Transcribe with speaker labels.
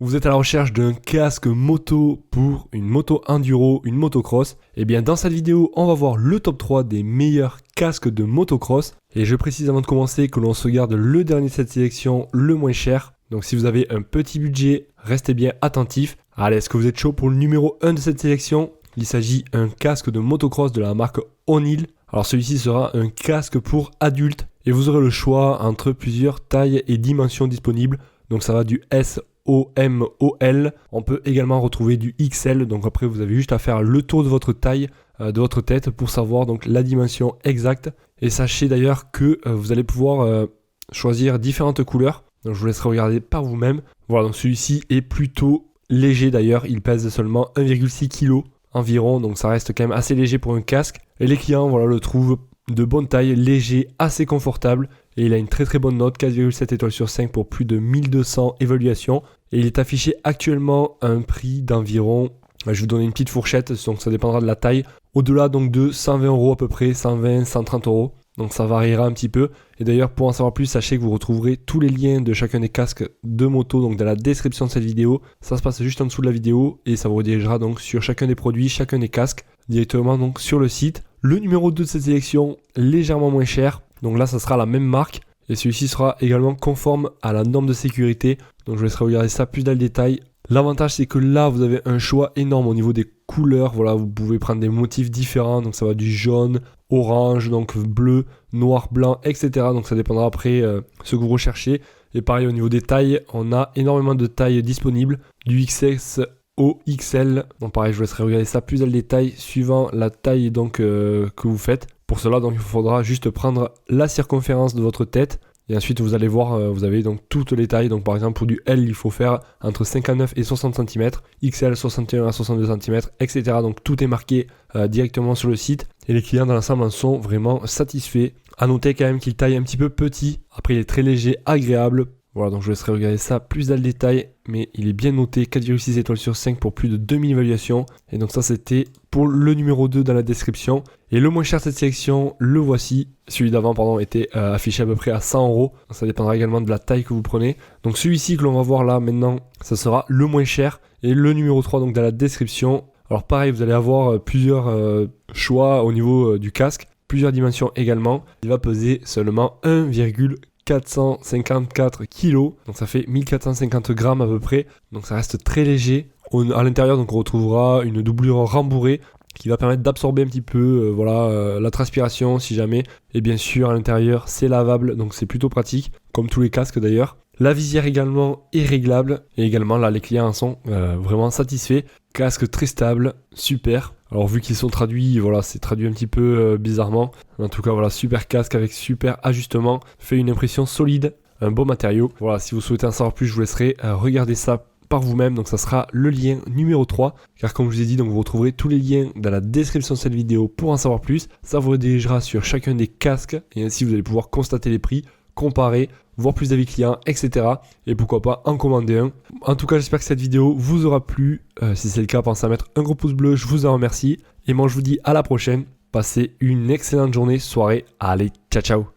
Speaker 1: Vous êtes à la recherche d'un casque moto pour une moto enduro, une motocross. Et bien dans cette vidéo, on va voir le top 3 des meilleurs casques de motocross. Et je précise avant de commencer que l'on se garde le dernier de cette sélection, le moins cher. Donc si vous avez un petit budget, restez bien attentifs. Allez, est-ce que vous êtes chaud pour le numéro 1 de cette sélection? Il s'agit d'un casque de motocross de la marque O'Neill. Alors celui-ci sera un casque pour adultes et vous aurez le choix entre plusieurs tailles et dimensions disponibles. Donc ça va du S O, M, O, L. On peut également retrouver du XL. Donc après vous avez juste à faire le tour de votre taille, de votre tête pour savoir donc la dimension exacte. Et sachez d'ailleurs que vous allez pouvoir choisir différentes couleurs. Donc je vous laisserai regarder par vous-même. Voilà, donc celui-ci est plutôt léger d'ailleurs. Il pèse seulement 1,6 kg environ. Donc ça reste quand même assez léger pour un casque. Et les clients voilà, le trouvent de bonne taille, léger, assez confortable. Et il a une très très bonne note, 4,7 étoiles sur 5 pour plus de 1200 évaluations. Et il est affiché actuellement à un prix d'environ, je vais vous donner une petite fourchette, donc ça dépendra de la taille. Au-delà donc de 120 € à peu près, 120, 130 €. Donc ça variera un petit peu. Et d'ailleurs pour en savoir plus, sachez que vous retrouverez tous les liens de chacun des casques de moto donc dans la description de cette vidéo. Ça se passe juste en dessous de la vidéo et ça vous redirigera donc sur chacun des produits, chacun des casques, directement donc sur le site. Le numéro 2 de cette sélection, légèrement moins cher. Donc là ça sera la même marque. Et celui-ci sera également conforme à la norme de sécurité. Donc je vous laisserai regarder ça plus dans le détail. L'avantage c'est que là vous avez un choix énorme au niveau des couleurs. Voilà, vous pouvez prendre des motifs différents. Donc ça va du jaune, orange, donc bleu, noir, blanc, etc. Donc ça dépendra après ce que vous recherchez. Et pareil au niveau des tailles, on a énormément de tailles disponibles. Du XS au XL. Donc pareil, je vous laisserai regarder ça plus dans le détail suivant la taille donc que vous faites. Pour cela, donc, il vous faudra juste prendre la circonférence de votre tête. Et ensuite, vous allez voir, vous avez donc toutes les tailles. Donc, par exemple, pour du L, il faut faire entre 59 et 60 cm. XL, 61 à 62 cm, etc. Donc, tout est marqué directement sur le site. Et les clients dans l'ensemble en sont vraiment satisfaits. À noter quand même qu'il taille un petit peu petit. Après, il est très léger, agréable. Voilà, donc je laisserai regarder ça plus dans le détail, mais il est bien noté, 4,6 étoiles sur 5 pour plus de 2000 évaluations. Et donc ça c'était pour le numéro 2 dans la description. Et le moins cher de cette sélection, le voici. Celui d'avant pardon était affiché à peu près à 100 €. Donc ça dépendra également de la taille que vous prenez. Donc celui-ci que l'on va voir là maintenant, ça sera le moins cher. Et le numéro 3 donc dans la description. Alors pareil, vous allez avoir plusieurs choix au niveau du casque, plusieurs dimensions également. Il va peser seulement 1,454 kg, donc ça fait 1450 grammes à peu près, donc ça reste très léger. À l'intérieur donc on retrouvera une doublure rembourrée qui va permettre d'absorber un petit peu la transpiration si jamais, et bien sûr à l'intérieur c'est lavable donc c'est plutôt pratique comme tous les casques d'ailleurs. La visière également est réglable et également là les clients en sont vraiment satisfaits. Casque très stable, super. Alors vu qu'ils sont traduits, voilà, c'est traduit un petit peu bizarrement. En tout cas, voilà, super casque avec super ajustement. Fait une impression solide, un beau matériau. Voilà, si vous souhaitez en savoir plus, je vous laisserai regarder ça par vous-même. Donc ça sera le lien numéro 3. Car comme je vous ai dit, donc vous retrouverez tous les liens dans la description de cette vidéo pour en savoir plus. Ça vous redirigera sur chacun des casques et ainsi vous allez pouvoir constater les prix, comparer, voir plus d'avis clients, etc. Et pourquoi pas en commander un. En tout cas, j'espère que cette vidéo vous aura plu. Si c'est le cas, pensez à mettre un gros pouce bleu, je vous en remercie. Et moi, je vous dis à la prochaine. Passez une excellente journée, soirée. Allez, ciao, ciao.